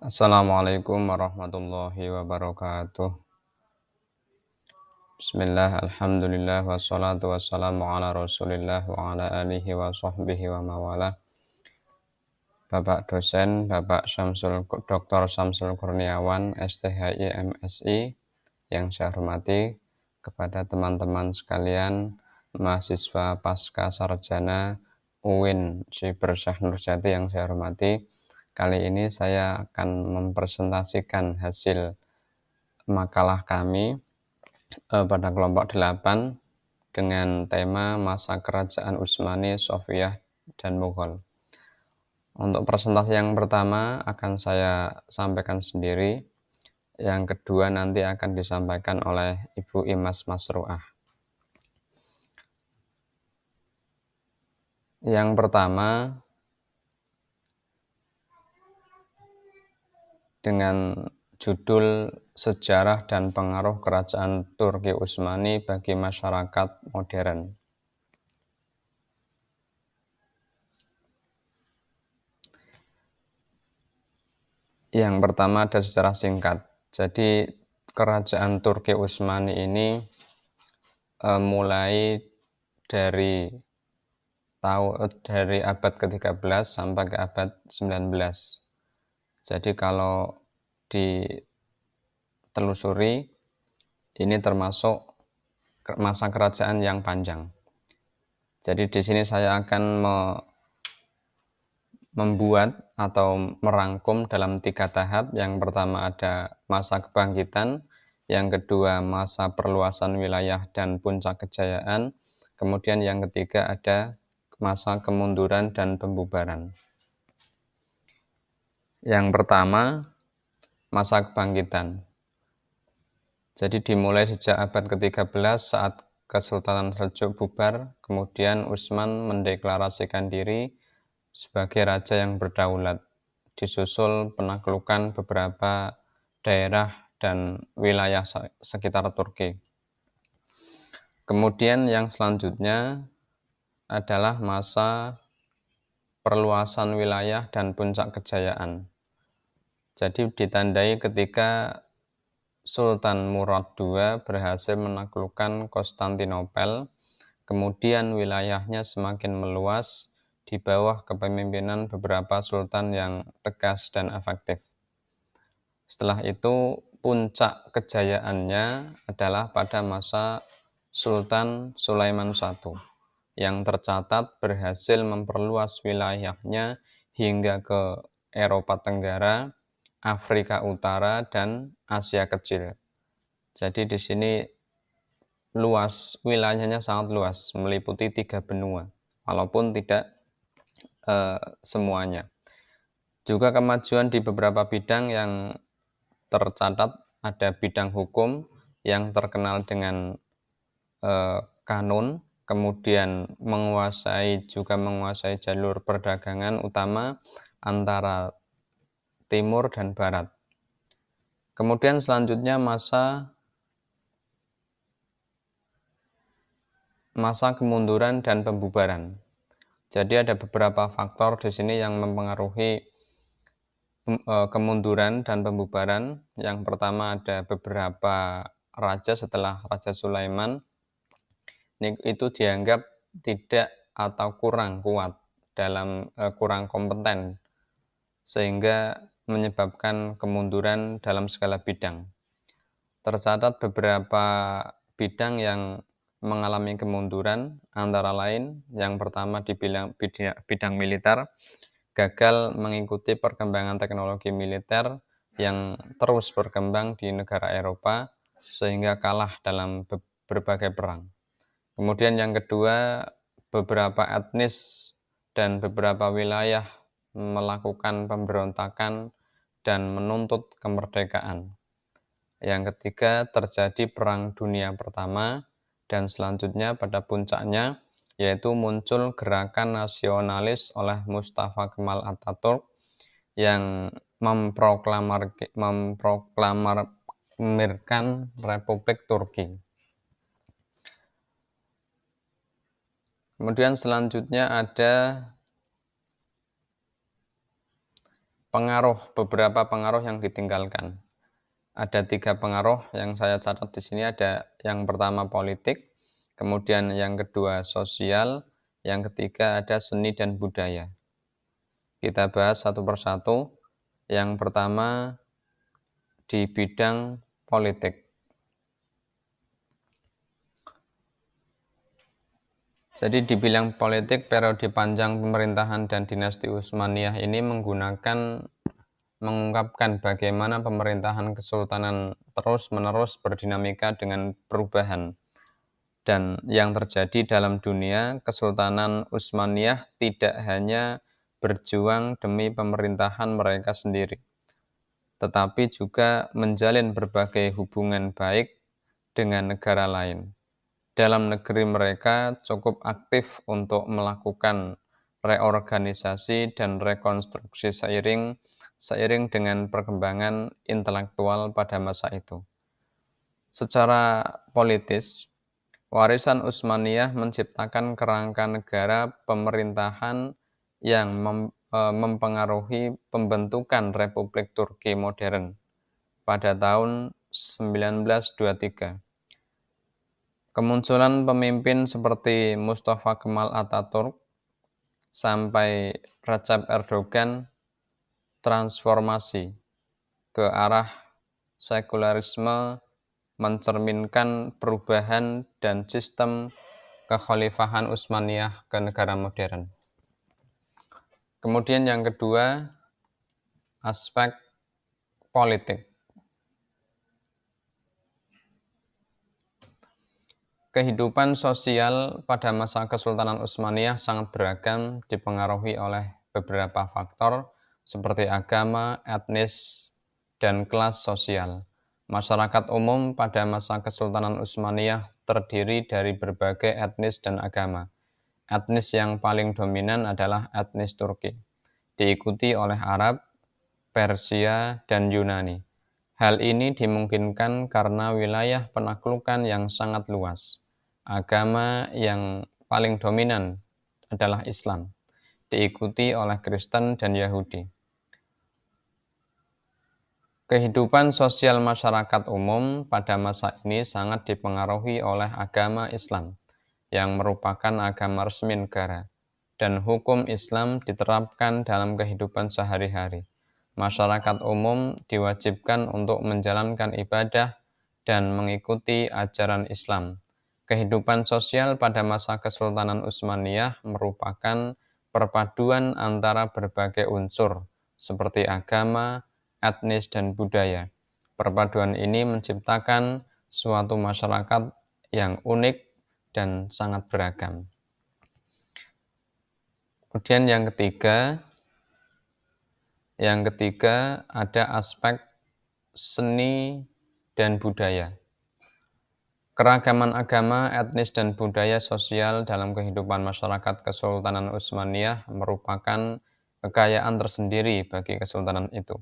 Assalamualaikum warahmatullahi wabarakatuh. Bismillah, alhamdulillah, wassalatu wassalamu ala rasulillah wa ala alihi wa sahbihi wa mawala. Bapak dosen, Bapak Dr. Syamsul Kurniawan, STHI MSI, yang saya hormati, kepada teman-teman sekalian, mahasiswa pasca sarjana UIN Syibr Syekh Nurjati yang saya hormati. Kali ini saya akan mempresentasikan hasil makalah kami pada kelompok 8 dengan tema masa kerajaan Utsmani, Sofiyah, dan Mughal. Untuk presentasi yang pertama akan saya sampaikan sendiri, yang kedua nanti akan disampaikan oleh Ibu Imas Masruah. Yang pertama, dengan judul Sejarah dan Pengaruh Kerajaan Turki Utsmani bagi Masyarakat Modern. Yang pertama ada secara singkat. Jadi kerajaan Turki Utsmani ini mulai dari abad ke-13 sampai ke abad 19. Jadi kalau ditelusuri, ini termasuk masa kerajaan yang panjang. Jadi di sini saya akan membuat atau merangkum dalam 3 tahap. Yang pertama ada masa kebangkitan, yang kedua masa perluasan wilayah dan puncak kejayaan, kemudian yang ketiga ada masa kemunduran dan pembubaran. Yang pertama, masa kebangkitan. Jadi dimulai sejak abad ke-13 saat Kesultanan Seljuk bubar, kemudian Utsman mendeklarasikan diri sebagai raja yang berdaulat, disusul penaklukan beberapa daerah dan wilayah sekitar Turki. Kemudian yang selanjutnya adalah masa perluasan wilayah dan puncak kejayaan. Jadi ditandai ketika Sultan Murad II berhasil menaklukkan Konstantinopel, kemudian wilayahnya semakin meluas di bawah kepemimpinan beberapa sultan yang tegas dan efektif. Setelah itu, puncak kejayaannya adalah pada masa Sultan Sulaiman I, yang tercatat berhasil memperluas wilayahnya hingga ke Eropa Tenggara, Afrika Utara, dan Asia Kecil. Jadi di sini wilayahnya sangat luas, meliputi 3 benua, walaupun tidak semuanya. Juga kemajuan di beberapa bidang yang tercatat, ada bidang hukum yang terkenal dengan kanun, kemudian menguasai jalur perdagangan utama antara timur dan barat. Kemudian selanjutnya masa kemunduran dan pembubaran. Jadi ada beberapa faktor di sini yang mempengaruhi kemunduran dan pembubaran. Yang pertama ada beberapa raja setelah Raja Sulaiman itu dianggap tidak atau kurang kuat kurang kompeten, sehingga menyebabkan kemunduran dalam segala bidang. Tercatat beberapa bidang yang mengalami kemunduran, antara lain yang pertama di bidang militer, gagal mengikuti perkembangan teknologi militer yang terus berkembang di negara Eropa, sehingga kalah dalam berbagai perang. Kemudian yang kedua, beberapa etnis dan beberapa wilayah melakukan pemberontakan dan menuntut kemerdekaan. Yang ketiga, terjadi Perang Dunia Pertama, dan selanjutnya pada puncaknya yaitu muncul gerakan nasionalis oleh Mustafa Kemal Atatürk yang memproklamirkan Republik Turki. Kemudian selanjutnya ada beberapa pengaruh yang ditinggalkan. Ada 3 pengaruh yang saya catat di sini, ada yang pertama politik, kemudian yang kedua sosial, yang ketiga ada seni dan budaya. Kita bahas satu persatu. Yang pertama di bidang politik. Jadi di bidang politik, periode panjang pemerintahan dan dinasti Utsmaniyah ini mengungkapkan bagaimana pemerintahan kesultanan terus-menerus berdinamika dengan perubahan. Dan yang terjadi dalam dunia, Kesultanan Utsmaniyah tidak hanya berjuang demi pemerintahan mereka sendiri, tetapi juga menjalin berbagai hubungan baik dengan negara lain. Dalam negeri mereka cukup aktif untuk melakukan reorganisasi dan rekonstruksi seiring dengan perkembangan intelektual pada masa itu. Secara politis, warisan Utsmaniyah menciptakan kerangka negara pemerintahan yang mempengaruhi pembentukan Republik Turki modern pada tahun 1923. Kemunculan pemimpin seperti Mustafa Kemal Atatürk sampai Recep Erdogan, transformasi ke arah sekularisme mencerminkan perubahan dan sistem kekhalifahan Utsmaniyah ke negara modern. Kemudian yang kedua, aspek politik. Kehidupan sosial pada masa Kesultanan Utsmaniyah sangat beragam, dipengaruhi oleh beberapa faktor seperti agama, etnis, dan kelas sosial. Masyarakat umum pada masa Kesultanan Utsmaniyah terdiri dari berbagai etnis dan agama. Etnis yang paling dominan adalah etnis Turki, diikuti oleh Arab, Persia, dan Yunani. Hal ini dimungkinkan karena wilayah penaklukan yang sangat luas. Agama yang paling dominan adalah Islam, diikuti oleh Kristen dan Yahudi. Kehidupan sosial masyarakat umum pada masa ini sangat dipengaruhi oleh agama Islam, yang merupakan agama resmi negara, dan hukum Islam diterapkan dalam kehidupan sehari-hari. Masyarakat umum diwajibkan untuk menjalankan ibadah dan mengikuti ajaran Islam. Kehidupan sosial pada masa Kesultanan Utsmaniyah merupakan perpaduan antara berbagai unsur seperti agama, etnis, dan budaya. Perpaduan ini menciptakan suatu masyarakat yang unik dan sangat beragam. Kemudian yang ketiga ada aspek seni dan budaya. Keragaman agama, etnis, dan budaya sosial dalam kehidupan masyarakat Kesultanan Utsmaniyah merupakan kekayaan tersendiri bagi kesultanan itu.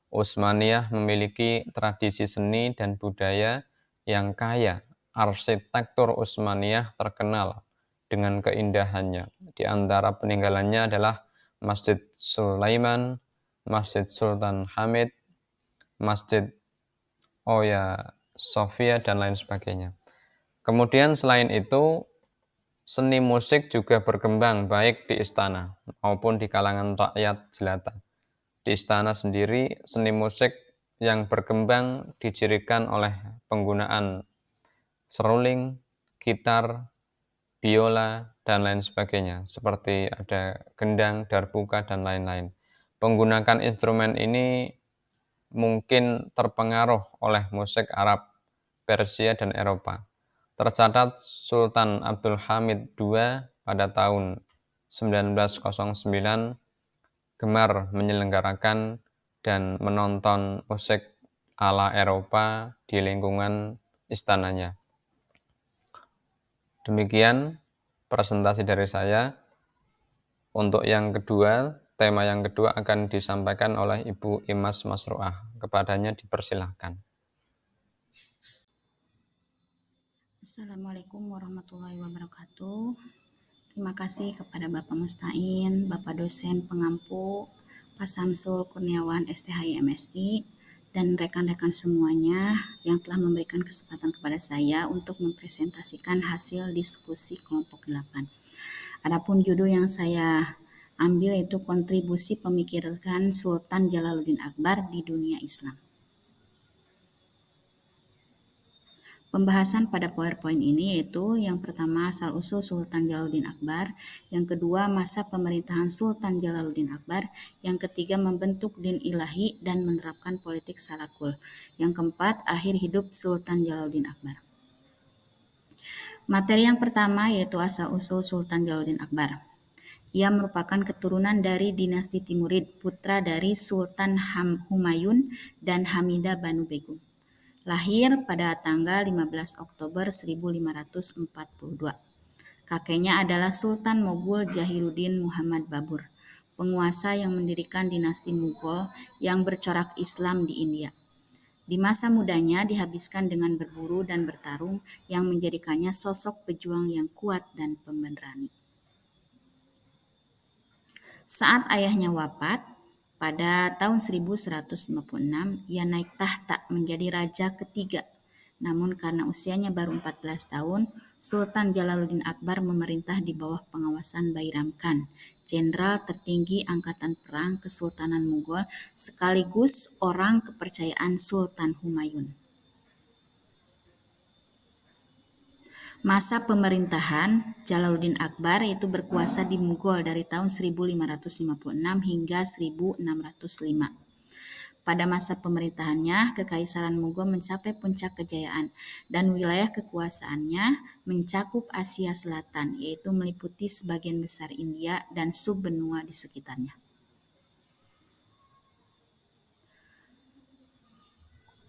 Utsmaniyah memiliki tradisi seni dan budaya yang kaya. Arsitektur Utsmaniyah terkenal dengan keindahannya. Di antara peninggalannya adalah Masjid Sulaiman, Masjid Sultan Hamid, Masjid Oya Sofia, dan lain sebagainya. Kemudian selain itu, seni musik juga berkembang baik di istana maupun di kalangan rakyat jelata. Di istana sendiri, seni musik yang berkembang dicirikan oleh penggunaan seruling, gitar, biola, dan lain sebagainya, seperti ada gendang, darbuka, dan lain-lain. Penggunaan instrumen ini mungkin terpengaruh oleh musik Arab, Persia, dan Eropa. Tercatat Sultan Abdul Hamid II pada tahun 1909 gemar menyelenggarakan dan menonton musik ala Eropa di lingkungan istananya. Demikian presentasi dari saya. Untuk yang kedua, tema yang kedua akan disampaikan oleh Ibu Imas Masruah. Kepadanya dipersilahkan. Assalamualaikum warahmatullahi wabarakatuh. Terima kasih kepada Bapak Mustain, Bapak dosen pengampu, Pak Samsul Kurniawan STHI MSI, dan rekan-rekan semuanya yang telah memberikan kesempatan kepada saya untuk mempresentasikan hasil diskusi kelompok 8. Adapun judul yang saya ambil yaitu kontribusi pemikiran Sultan Jalaluddin Akbar di dunia Islam. Pembahasan pada PowerPoint ini yaitu yang pertama asal-usul Sultan Jalaluddin Akbar, yang kedua masa pemerintahan Sultan Jalaluddin Akbar, yang ketiga membentuk din ilahi dan menerapkan politik salakul, yang keempat akhir hidup Sultan Jalaluddin Akbar. Materi yang pertama yaitu asal-usul Sultan Jalaluddin Akbar. Ia merupakan keturunan dari dinasti Timurid, putra dari Sultan Humayun dan Hamidah Banu Begum. Lahir pada tanggal 15 Oktober 1542. Kakeknya adalah Sultan Moghul Jahiruddin Muhammad Babur, penguasa yang mendirikan dinasti Mughal yang bercorak Islam di India. Di masa mudanya dihabiskan dengan berburu dan bertarung yang menjadikannya sosok pejuang yang kuat dan pemberani. Saat ayahnya wafat, pada tahun 1156, ia naik tahta menjadi raja ketiga. Namun karena usianya baru 14 tahun, Sultan Jalaluddin Akbar memerintah di bawah pengawasan Bairam Khan, jenderal tertinggi angkatan perang Kesultanan Mughal sekaligus orang kepercayaan Sultan Humayun. Masa pemerintahan Jalaluddin Akbar itu berkuasa di Mughal dari tahun 1556 hingga 1605. Pada masa pemerintahannya, Kekaisaran Mughal mencapai puncak kejayaan dan wilayah kekuasaannya mencakup Asia Selatan, yaitu meliputi sebagian besar India dan subbenua di sekitarnya.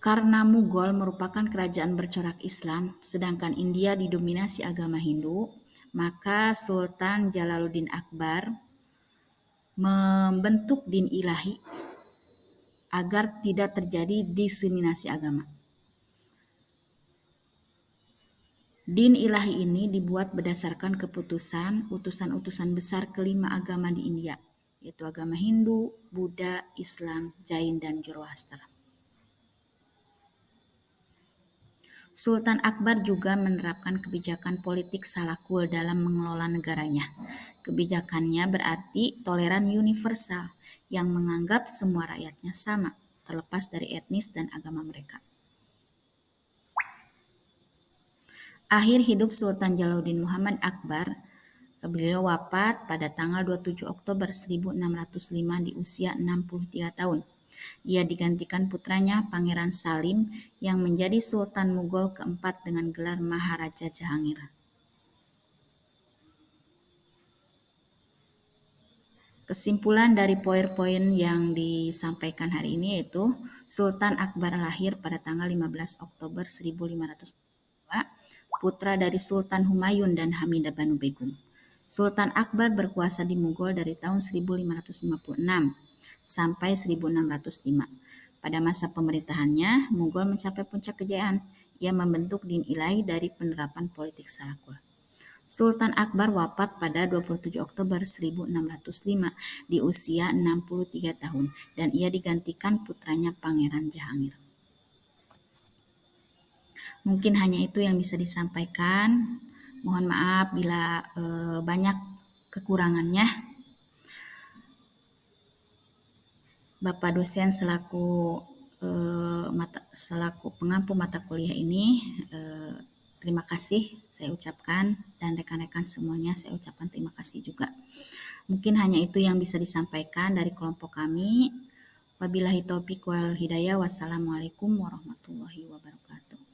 Karena Mughal merupakan kerajaan bercorak Islam, sedangkan India didominasi agama Hindu, maka Sultan Jalaluddin Akbar membentuk din ilahi agar tidak terjadi diskriminasi agama. Din ilahi ini dibuat berdasarkan keputusan utusan-utusan besar kelima agama di India, yaitu agama Hindu, Buddha, Islam, Jain, dan Zoroaster. Sultan Akbar juga menerapkan kebijakan politik salakul dalam mengelola negaranya. Kebijakannya berarti toleran universal yang menganggap semua rakyatnya sama, terlepas dari etnis dan agama mereka. Akhir hidup Sultan Jalaluddin Muhammad Akbar, beliau wafat pada tanggal 27 Oktober 1605 di usia 63 tahun. Ia digantikan putranya Pangeran Salim yang menjadi Sultan Mughal keempat dengan gelar Maharaja Jahangir. Kesimpulan dari PowerPoint yang disampaikan hari ini yaitu Sultan Akbar lahir pada tanggal 15 Oktober 1502, putra dari Sultan Humayun dan Hamidah Banu Begum. Sultan Akbar berkuasa di Mughal dari tahun 1556 sampai 1605. Pada masa pemerintahannya, Mughal mencapai puncak kejayaan. Ia membentuk din ilahi dari penerapan politik salakul. Sultan Akbar wafat pada 27 Oktober 1605 di usia 63 tahun dan ia digantikan putranya Pangeran Jahangir. Mungkin hanya itu yang bisa disampaikan. Mohon maaf bila banyak kekurangannya. Bapak dosen selaku pengampu mata kuliah ini, terima kasih saya ucapkan, dan rekan-rekan semuanya saya ucapkan terima kasih juga. Mungkin hanya itu yang bisa disampaikan dari kelompok kami. Wabillahi taufiq wal hidayah. Wassalamualaikum warahmatullahi wabarakatuh.